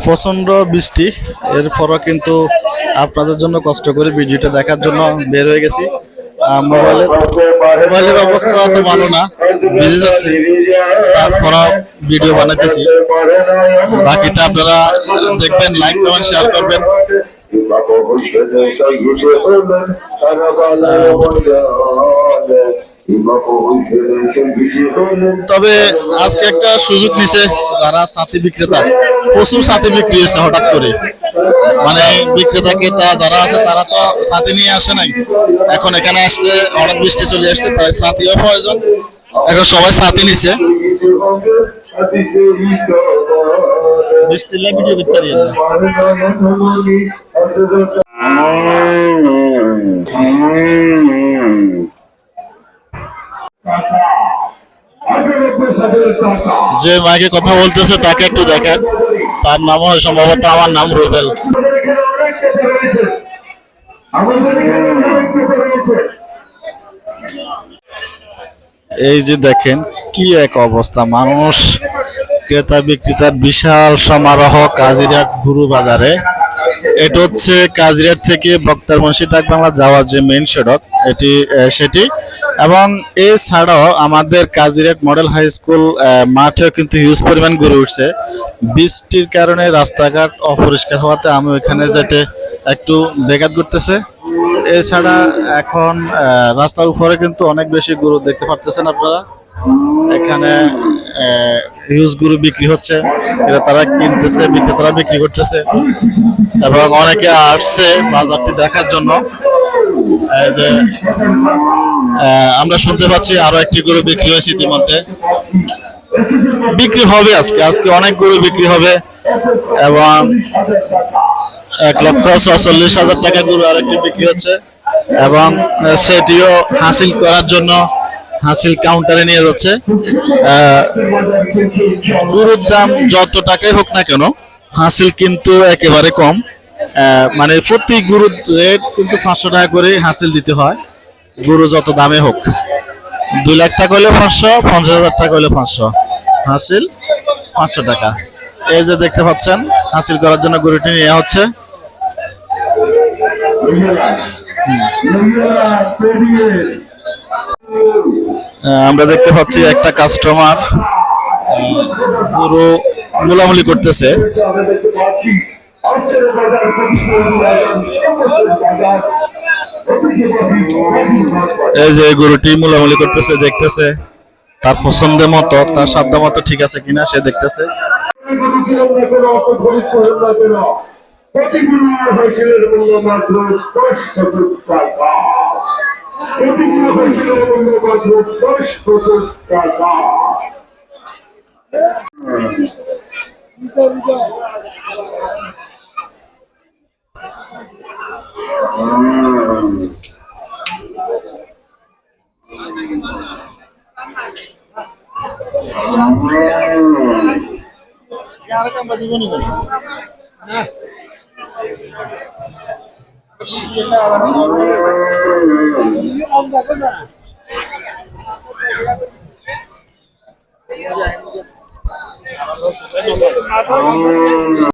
প্রচন্ড বৃষ্টি, এরপরও কিন্তু আপনাদের জন্য কষ্ট করে ভিডিওটা দেখার জন্য বের হয়ে গেছি। মোবাইলের অবস্থা তো ভালো না, ভিজে যাচ্ছে, তারপরও ভিডিও বানাইতেছি। বাকিটা আপনারা দেখবেন, লাইক কমেন্ট শেয়ার করবেন। তবে আজকে একটা সুযোগ নিছে যারা ছাতি বিক্রেতা, প্রচুর ছাতি বিক্রি হয়েছে হঠাৎ করে। মানে বিক্রেতা ক্রেতা যারা আছে তারা তো ছাতি নিয়ে আসে নাই, এখন এখানে আসলে হঠাৎ বৃষ্টি চলে আসছে, তাই ছাতিও প্রয়োজন। এখন সবাই ছাতি নিছে। বৃষ্টির লাগে ভিডিও করতে পারি না। যে মাইকে কথা বলতেছে তাকে একটু দেখেন, তার নাম হয় সম্ভবত আমার নাম রুবেল। এই যে দেখেন কি এক অবস্থা, মানুষ ক্রেতা বিক্রেতার বিশাল সমারোহ কাজিরহাট গুরু বাজারে। এটা হচ্ছে কাজিরহাট থেকে বক্তারবংশী ডাক বাংলা যাওয়ার যে মেইন সড়ক সেটি। এবং এছাড়াও আমাদের কাজিরহাট মডেল হাই স্কুল মাঠেও কিন্তু হিউজ পরিমাণ গড়ে উঠছে। বৃষ্টির কারণে রাস্তাঘাট অপরিষ্কার হওয়াতে আমি ওইখানে যেতে একটু ব্যাঘাত ঘটতেছে। এছাড়া এখন রাস্তার উপরে কিন্তু অনেক বেশি গরু দেখতে পারতেছেন আপনারা। এখানে হিউজ গরু বিক্রি হচ্ছে, তারা কিনতেছে, বিক্রেতারা বিক্রি করতেছে এবং অনেকে আসছে বাজারটি দেখার জন্য। যে আমরা শুনতে পাচ্ছি আরো একটি গরু বিক্রি হয়েছে ইতিমধ্যে, বিক্রি হবে আজকে অনেক গরু বিক্রি হবে এবং 1,46,000 টাকা গরু আরেকটি বিক্রি হচ্ছে এবং সেটিও হাসিল করার জন্য হাসিল কাউন্টারে নিয়ে যাচ্ছে। গরুর দাম যত টাকাই হোক না কেন, হাসিল কিন্তু একেবারে কম। মানে প্রতি গরুর রেট কিন্তু 500 টাকা করে হাসিল দিতে হয়, গরু যত দামে হোক। 2 লাখ টাকা হলে 500, 50,000 টাকা হলে 500, হাসিল 500 টাকা। এই যে দেখতে পাচ্ছেন হাসিল করার জন্য গরুটি নিয়ে হচ্ছে। আমরা দেখতে পাচ্ছি একটা কাস্টমার গরু মুলামুলি করতেছে। এই যে গরুটি মুলামুলি করতেছে, দেখতেছে তার পছন্দ মতো, তার সাধ্য মতো ঠিক আছে কিনা সে দেখতেছে।